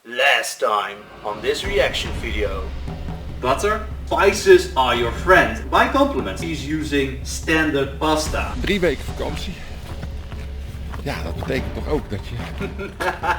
Last time on this reaction video. Butter, spices are your friend. My compliments. He's using standard pasta. 3 weken vakantie. Ja, dat betekent toch ook dat je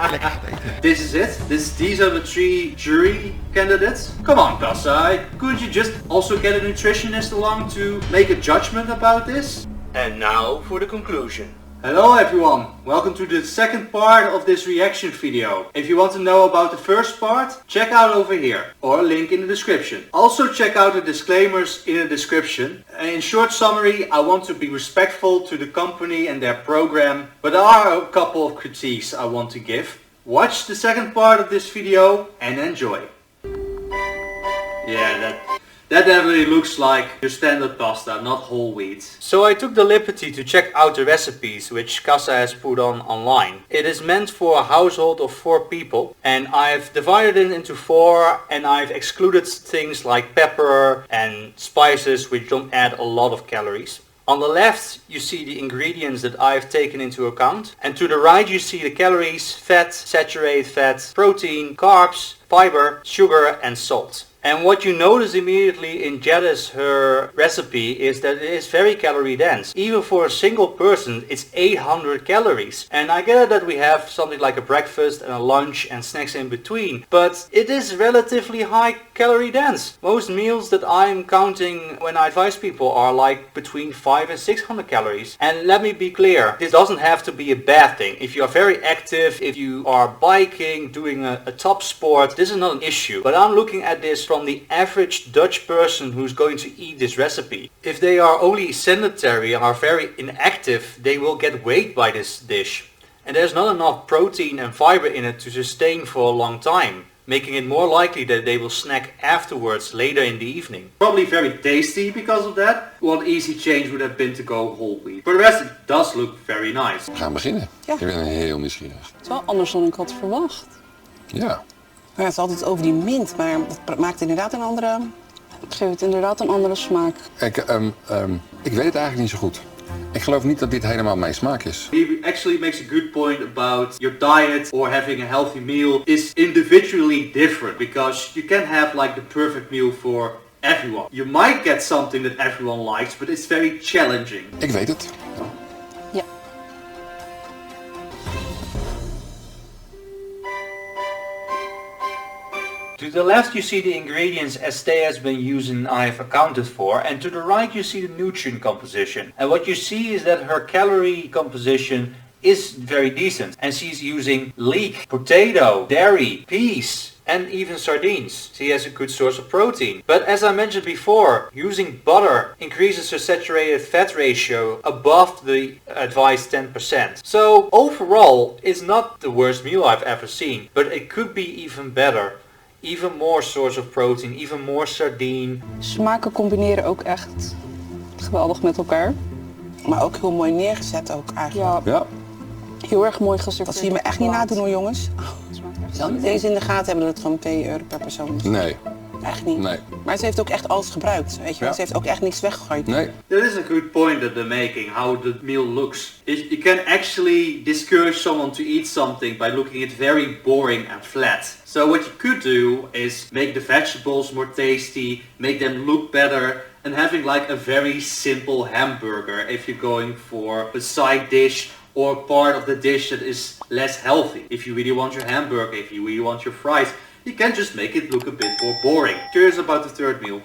lekker gaat eten. This is it. These are the 3 jury candidates. Come on, Kassa. Couldn't you just also get a nutritionist along to make a judgment about this? And now for the conclusion. Hello everyone, welcome to the second part of this reaction video. If you want to know about the first part, check out over here, or link in the description. Also check out the disclaimers in the description. In short summary, I want to be respectful to the company and their program, but there are a couple of critiques I want to give. Watch the second part of this video and enjoy. Yeah, that definitely looks like your standard pasta, not whole wheat. So I took the liberty to check out the recipes which Kassa has put online. It is meant for a household of 4 people and I've divided it into 4 and I've excluded things like pepper and spices which don't add a lot of calories. On the left you see the ingredients that I've taken into account, and to the right you see the calories, fat, saturated fat, protein, carbs, fiber, sugar and salt. And what you notice immediately in Jadis, her recipe, is that it is very calorie dense. Even for a single person, it's 800 calories. And I get it that we have something like a breakfast and a lunch and snacks in between, but it is relatively high calorie dense. Most meals that I'm counting when I advise people are like between 500 and 600 calories. And let me be clear, this doesn't have to be a bad thing. If you are very active, if you are biking, doing a top sport, this is not an issue. But I'm looking at this from the average Dutch person who's going to eat this recipe. If they are only sedentary and are very inactive, they will get weight by this dish. And there's not enough protein and fiber in it to sustain for a long time, making it more likely that they will snack afterwards later in the evening. Probably very tasty because of that. One easy change would have been to go whole wheat. For the rest, it does look very nice. We gaan beginnen. Ja. Ik ben heel nieuwsgierig. Het is wel anders dan ik had verwacht. Ja. Ja, het is altijd over die mint, maar dat maakt inderdaad een andere... Het geeft inderdaad een andere smaak. Ik weet het eigenlijk niet zo goed. Ik geloof niet dat dit helemaal mijn smaak is. He actually makes a good point about your diet or having a healthy meal is individually different, because you can have like the perfect meal for everyone. You might get something that everyone likes, but it's very challenging. Ik weet het. Ja. To the left you see the ingredients as they has been used and I have accounted for, and to the right you see the nutrient composition. And what you see is that her calorie composition is very decent, and she's using leek, potato, dairy, peas and even sardines. She has a good source of protein. But as I mentioned before, using butter increases her saturated fat ratio above the advised 10%. So overall it's not the worst meal I've ever seen, but it could be even better. Even more source of protein, even more sardine. Smaken combineren ook echt geweldig met elkaar. Maar ook heel mooi neergezet ook eigenlijk. Ja. Heel erg mooi geserveerd. Dat zie je me echt niet nadoen hoor jongens. Zal niet eens in de gaten hebben dat het gewoon €2 per persoon is. Nee. Echt niet. Nee. Maar ze heeft ook echt alles gebruikt. Weet je wel? Ja. Ze heeft ook echt niks weggegooid. Nee. That is a good point that they're making, how the meal looks. You can actually discourage someone to eat something by looking at very boring and flat. So what you could do is make the vegetables more tasty, make them look better, and having like a very simple hamburger if you're going for a side dish or part of the dish that is less healthy. If you really want your hamburger, if you really want your fries, you can just make it look a bit more boring. Curious about the third meal.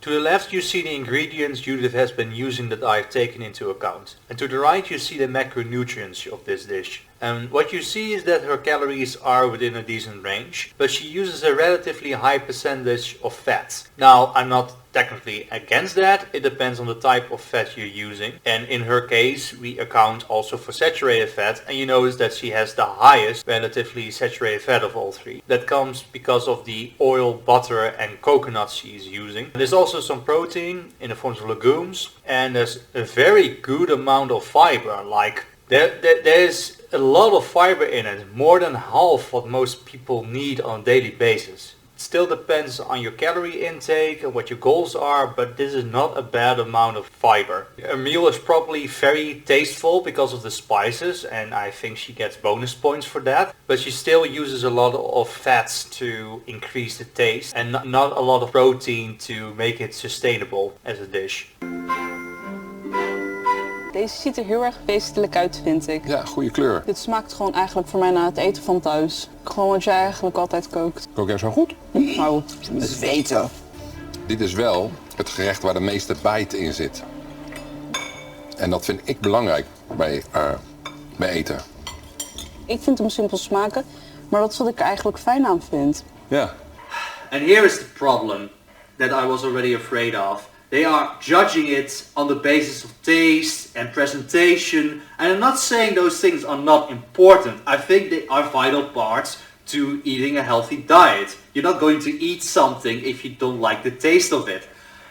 To the left you see the ingredients Judith has been using that I've taken into account. And to the right you see the macronutrients of this dish. And what you see is that her calories are within a decent range, but she uses a relatively high percentage of fat. Now, I'm not technically against that, it depends on the type of fat you're using. And in her case, we account also for saturated fat, and you notice that she has the highest relatively saturated fat of all 3. That comes because of the oil, butter and coconut she is using. There's also some protein in the form of legumes, and there's a very good amount of fiber, like there's a lot of fiber in it, more than half what most people need on a daily basis. Still depends on your calorie intake and what your goals are, but this is not a bad amount of fiber. A meal is probably very tasteful because of the spices, and I think she gets bonus points for that. But she still uses a lot of fats to increase the taste and not a lot of protein to make it sustainable as a dish. Deze ziet er heel erg feestelijk uit, vind ik. Ja, goede kleur. Dit smaakt gewoon eigenlijk voor mij na het eten van thuis. Gewoon wat jij eigenlijk altijd kookt. Kook jij zo goed? Nou, dat is weten. Dit is wel het gerecht waar de meeste bite in zit. En dat vind ik belangrijk bij eten. Ik vind hem simpel smaken, maar dat is wat ik er eigenlijk fijn aan vind. Ja. And here is the problem that I was already afraid of. They are judging it on the basis of taste and presentation, and I'm not saying those things are not important. I think they are vital parts to eating a healthy diet. You're not going to eat something if you don't like the taste of it.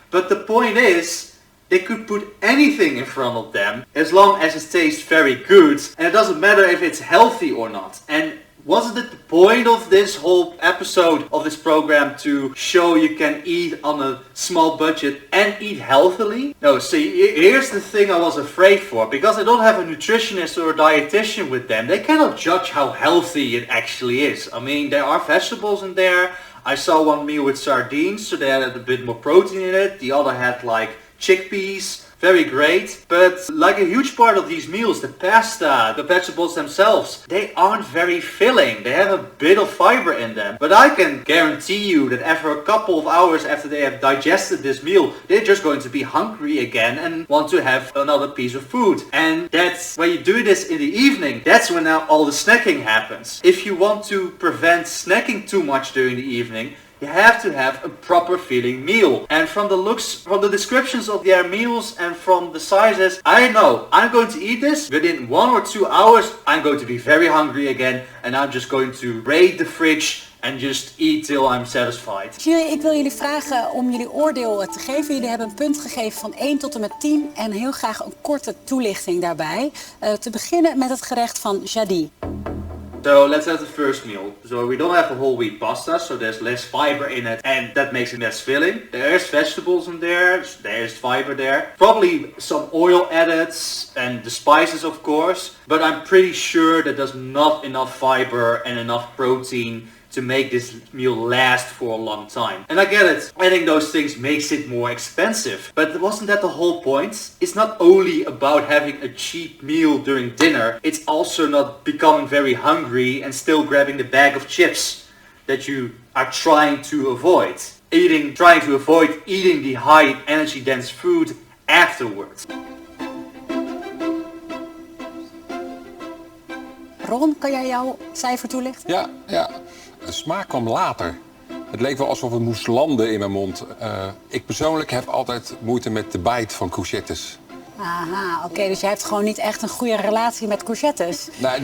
But the point is, they could put anything in front of them as long as it tastes very good, and it doesn't matter if it's healthy or not. And wasn't it the point of this whole episode of this program to show you can eat on a small budget and eat healthily? No, see, here's the thing I was afraid for. Because I don't have a nutritionist or a dietitian with them, they cannot judge how healthy it actually is. I mean, there are vegetables in there. I saw one meal with sardines, so they had a bit more protein in it. The other had like chickpeas. Very great, but like a huge part of these meals, the pasta, the vegetables themselves, they aren't very filling. They have a bit of fiber in them. But I can guarantee you that after a couple of hours after they have digested this meal, they're just going to be hungry again and want to have another piece of food. And that's when you do this in the evening, that's when now all the snacking happens. If you want to prevent snacking too much during the evening, you have to have a proper feeling meal. And from the looks, from the descriptions of their meals and from the sizes, I know I'm going to eat this. Within 1 or 2 hours, I'm going to be very hungry again. And I'm just going to raid the fridge and just eat till I'm satisfied. Ik wil jullie vragen om jullie oordeel te geven. Jullie hebben een punt gegeven van 1 tot en met 10. En heel graag een korte toelichting daarbij. Te beginnen met het gerecht van Jadi. So let's have the first meal. So we don't have a whole wheat pasta, so there's less fiber in it, and that makes it less filling. There's vegetables in there, there's fiber there. Probably some oil added, and the spices of course, but I'm pretty sure that there's not enough fiber and enough protein to make this meal last for a long time. And I get it, adding those things makes it more expensive. But wasn't that the whole point? It's not only about having a cheap meal during dinner, it's also not becoming very hungry and still grabbing the bag of chips that you are trying to avoid. Trying to avoid eating the high energy dense food afterwards. Ron, kan jij jouw cijfer toelichten? Ja. De smaak kwam later. Het leek wel alsof het moest landen in mijn mond. Ik persoonlijk heb altijd moeite met de bite van courgettes. Aha, oké, dus jij hebt gewoon niet echt een goede relatie met courgettes. Nou,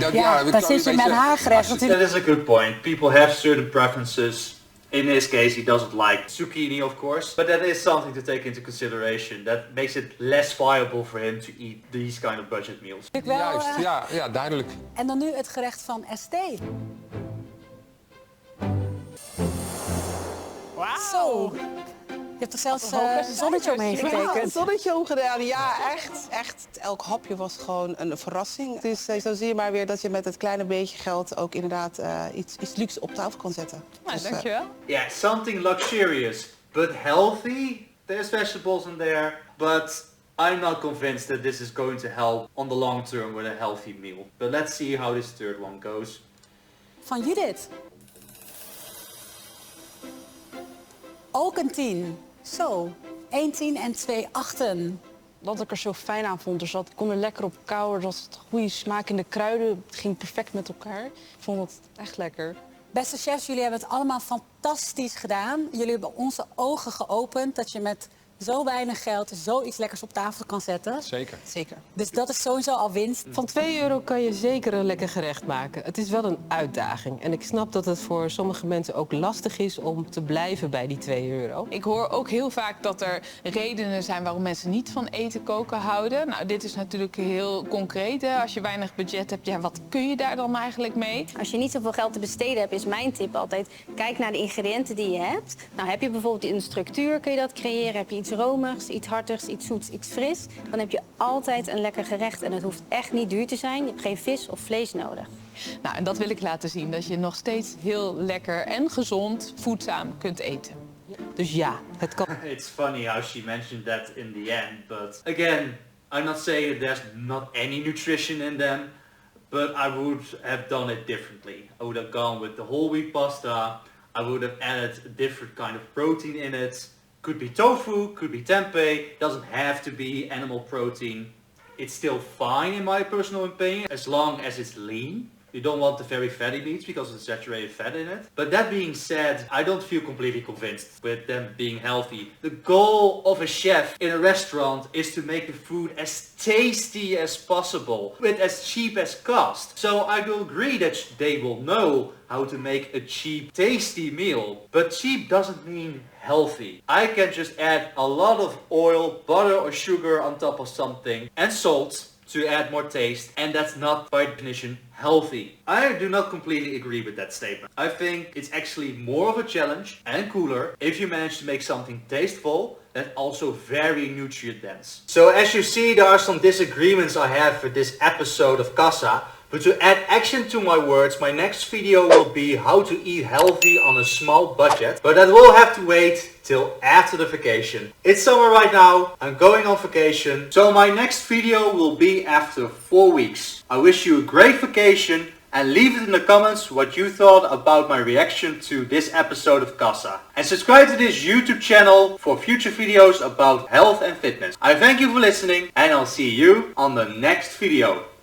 dan zit je met haar gerecht natuurlijk. That is a good point. People have certain preferences. In this case, he doesn't like zucchini, of course. But that is something to take into consideration. That makes it less viable for him to eat these kind of budget meals. Juist, ja, duidelijk. En dan nu het gerecht van ST. Wauw. Zo. Je hebt er zelfs een zonnetje omheen getekend. Ja, een zonnetje omgedaan. Ja, echt. Elk hapje was gewoon een verrassing. Dus zo zie je maar weer dat je met het kleine beetje geld ook inderdaad iets luxe op tafel kan zetten. Nou, dus, dankjewel. Yeah, something luxurious, but healthy. There's vegetables in there, but I'm not convinced that this is going to help on the long term with a healthy meal. But let's see how this third one goes. Van Judith. Ook een 10. Zo, 1 10 en 2 achten. Wat ik er zo fijn aan vond, dus dat ik kon er lekker op kauwen. Er was goede smaak in de kruiden. Het ging perfect met elkaar. Ik vond het echt lekker. Beste chefs, jullie hebben het allemaal fantastisch gedaan. Jullie hebben onze ogen geopend dat je met zo weinig geld zoiets lekkers op tafel kan zetten. Zeker. Zeker. Dus dat is sowieso al winst. Van €2 kan je zeker een lekker gerecht maken. Het is wel een uitdaging. En ik snap dat het voor sommige mensen ook lastig is om te blijven bij die €2. Ik hoor ook heel vaak dat er redenen zijn waarom mensen niet van eten koken houden. Nou, dit is natuurlijk heel concreet. Hè? Als je weinig budget hebt, ja, wat kun je daar dan eigenlijk mee? Als je niet zoveel geld te besteden hebt, is mijn tip altijd... kijk naar de ingrediënten die je hebt. Nou, heb je bijvoorbeeld een structuur, kun je dat creëren. Heb je iets romigs, iets hartigs, iets zoets, iets fris... dan heb je altijd een lekker gerecht. En het hoeft echt niet duur te zijn. Je hebt geen vis of vlees nodig. Nou, en dat wil ik laten zien. Dat je nog steeds heel lekker en gezond, voedzaam kunt eten. Dus ja, het kan. It's funny how she mentioned that in the end, but again, I'm not saying that there's not any nutrition in them, but I would have done it differently. I would have gone with the whole wheat pasta. I would have added a different kind of protein in it. Could be tofu, could be tempeh, doesn't have to be animal protein. It's still fine in my personal opinion, as long as it's lean. You don't want the very fatty meats because of the saturated fat in it. But that being said, I don't feel completely convinced with them being healthy. The goal of a chef in a restaurant is to make the food as tasty as possible with as cheap as cost. So I do agree that they will know how to make a cheap, tasty meal. But cheap doesn't mean healthy. I can just add a lot of oil, butter or sugar on top of something and salt to add more taste, and that's not by definition healthy. I do not completely agree with that statement. I think it's actually more of a challenge and cooler if you manage to make something tasteful that's also very nutrient dense. So as you see, there are some disagreements I have with this episode of Kassa. But to add action to my words, my next video will be how to eat healthy on a small budget. But that will have to wait till after the vacation. It's summer right now, I'm going on vacation. So my next video will be after 4 weeks. I wish you a great vacation and leave it in the comments what you thought about my reaction to this episode of Kassa. And subscribe to this YouTube channel for future videos about health and fitness. I thank you for listening and I'll see you on the next video.